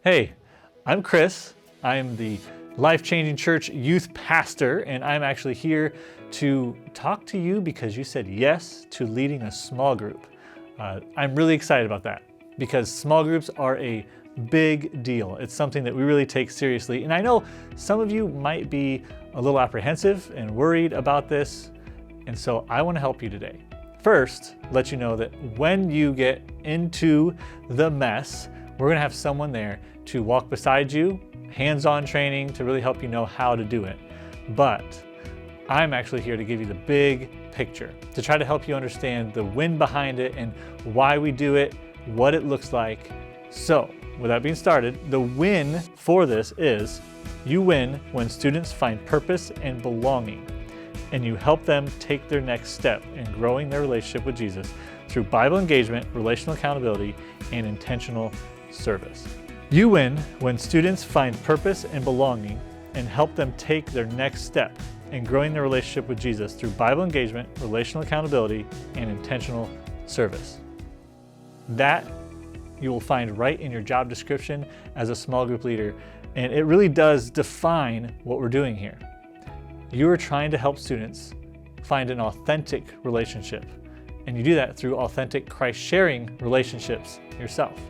Hey, I'm Chris. I'm the Life Changing Church youth pastor, and I'm actually here to talk to you because you said yes to leading a small group. I'm really excited about that because small groups are a big deal. It's something that we really take seriously. And I know some of you might be a little apprehensive and worried about this. And so I want to help you today. First, let you know that when you get into the mess, we're going to have someone there to walk beside you, hands-on training to really help you know how to do it. But I'm actually here to give you the big picture, to try to help you understand the win behind it and why we do it, what it looks like. So, with that being started, the win for this is you win when students find purpose and belonging, and you help them take their next step in growing their relationship with Jesus through Bible engagement, relational accountability, and intentional service. You win when students find purpose and belonging and help them take their next step in growing their relationship with Jesus through Bible engagement, relational accountability, and intentional service. That you will find right in your job description as a small group leader, and it really does define what we're doing here. You are trying to help students find an authentic relationship, and you do that through authentic Christ-sharing relationships yourself.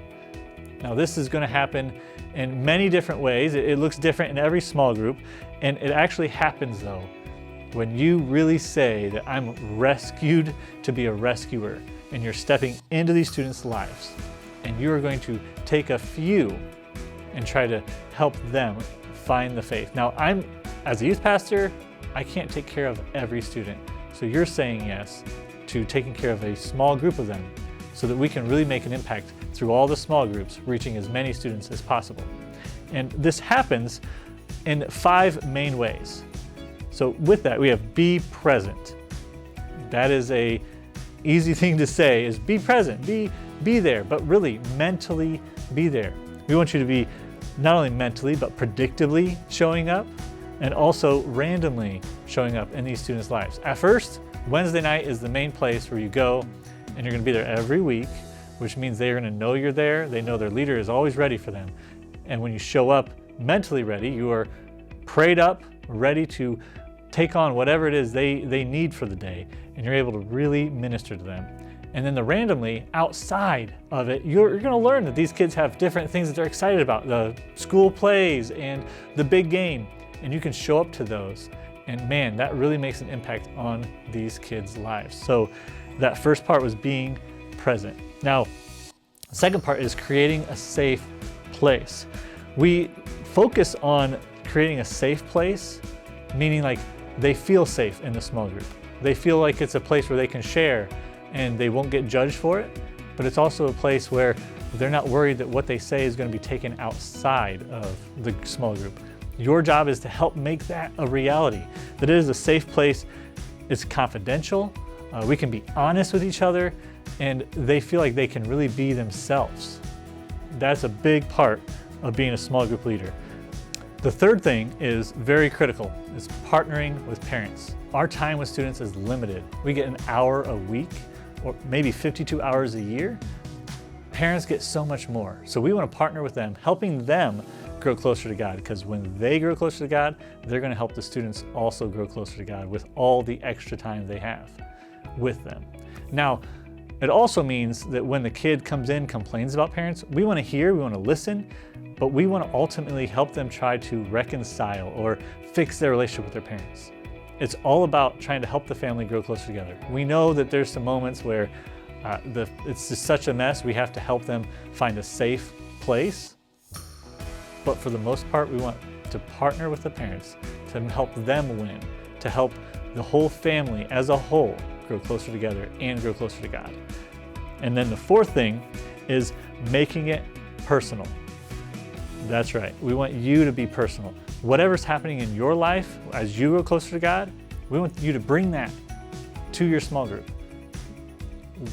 Now, this is going to happen in many different ways. It looks different in every small group, and it actually happens, though, when you really say that I'm rescued to be a rescuer, and you're stepping into these students' lives, and you are going to take a few and try to help them find the faith. Now, as a youth pastor, I can't take care of every student, so you're saying yes to taking care of a small group of them so that we can really make an impact through all the small groups, reaching as many students as possible. And this happens in 5 main ways. So with that, we have be present. That is a easy thing to say, is be present, be there, but really mentally be there. We want you to be not only mentally, but predictably showing up, and also randomly showing up in these students' lives. At first, Wednesday night is the main place where you go, and you're gonna be there every week, which means they're gonna know you're there. They know their leader is always ready for them. And when you show up mentally ready, you are prayed up, ready to take on whatever it is they need for the day, and you're able to really minister to them. And then the randomly, outside of it, you're gonna learn that these kids have different things that they're excited about, the school plays and the big game, and you can show up to those. And man, that really makes an impact on these kids' lives. So that first part was being present. Now, the second part is creating a safe place. We focus on creating a safe place, meaning like they feel safe in the small group. They feel like it's a place where they can share and they won't get judged for it, but it's also a place where they're not worried that what they say is going to be taken outside of the small group. Your job is to help make that a reality, that it is a safe place, it's confidential, we can be honest with each other, and they feel like they can really be themselves. That's a big part of being a small group leader. The third thing is very critical, is partnering with parents. Our time with students is limited. We get an hour a week, or maybe 52 hours a year. Parents get so much more. So we want to partner with them, helping them grow closer to God, because when they grow closer to God, they're going to help the students also grow closer to God with all the extra time they have with them. Now, it also means that when the kid comes in, complains about parents, we want to hear, we want to listen, but we want to ultimately help them try to reconcile or fix their relationship with their parents. It's all about trying to help the family grow closer together. We know that there's some moments where it's just such a mess, we have to help them find a safe place. But for the most part, we want to partner with the parents to help them win, to help the whole family as a whole grow closer together and grow closer to God. And then the fourth thing is making it personal. That's right, we want you to be personal. Whatever's happening in your life as you grow closer to God, we want you to bring that to your small group.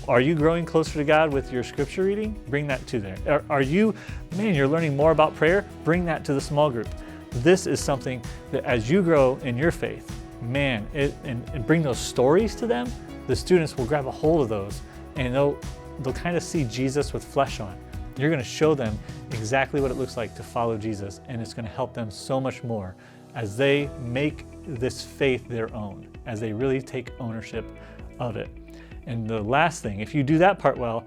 Are you growing closer to God with your scripture reading? Bring that to there. Are you, you're learning more about prayer? Bring that to the small group. This is something that as you grow in your faith, and bring those stories to them, the students will grab a hold of those and they'll kind of see Jesus with flesh on. You're going to show them exactly what it looks like to follow Jesus, and it's going to help them so much more as they make this faith their own, as they really take ownership of it. And the last thing, if you do that part well,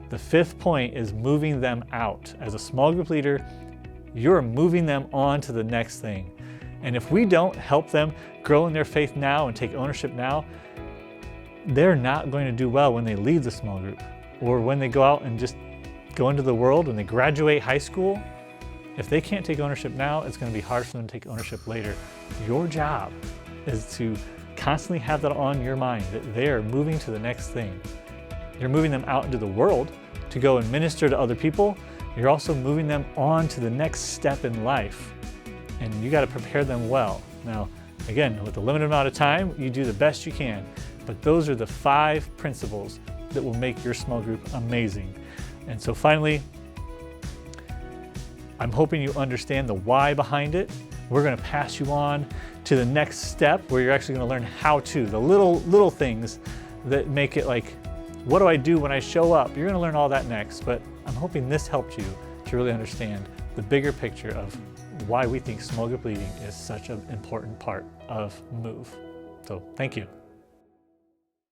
the fifth point is moving them out. As a small group leader, you're moving them on to the next thing. And if we don't help them grow in their faith now and take ownership now, they're not going to do well when they leave the small group, or when they go out and just go into the world, when they graduate high school. If they can't take ownership now, it's going to be hard for them to take ownership later. Your job is to constantly have that on your mind, that they're moving to the next thing. You're moving them out into the world to go and minister to other people. You're also moving them on to the next step in life. And you got to prepare them well. Now, again, with the limited amount of time, you do the best you can. But those are the 5 principles that will make your small group amazing. And so finally, I'm hoping you understand the why behind it. We're going to pass you on to the next step where you're actually going to learn how to, the little things that make it like, what do I do when I show up? You're going to learn all that next, but I'm hoping this helped you to really understand the bigger picture of why we think small group leading is such an important part of Move. So thank you.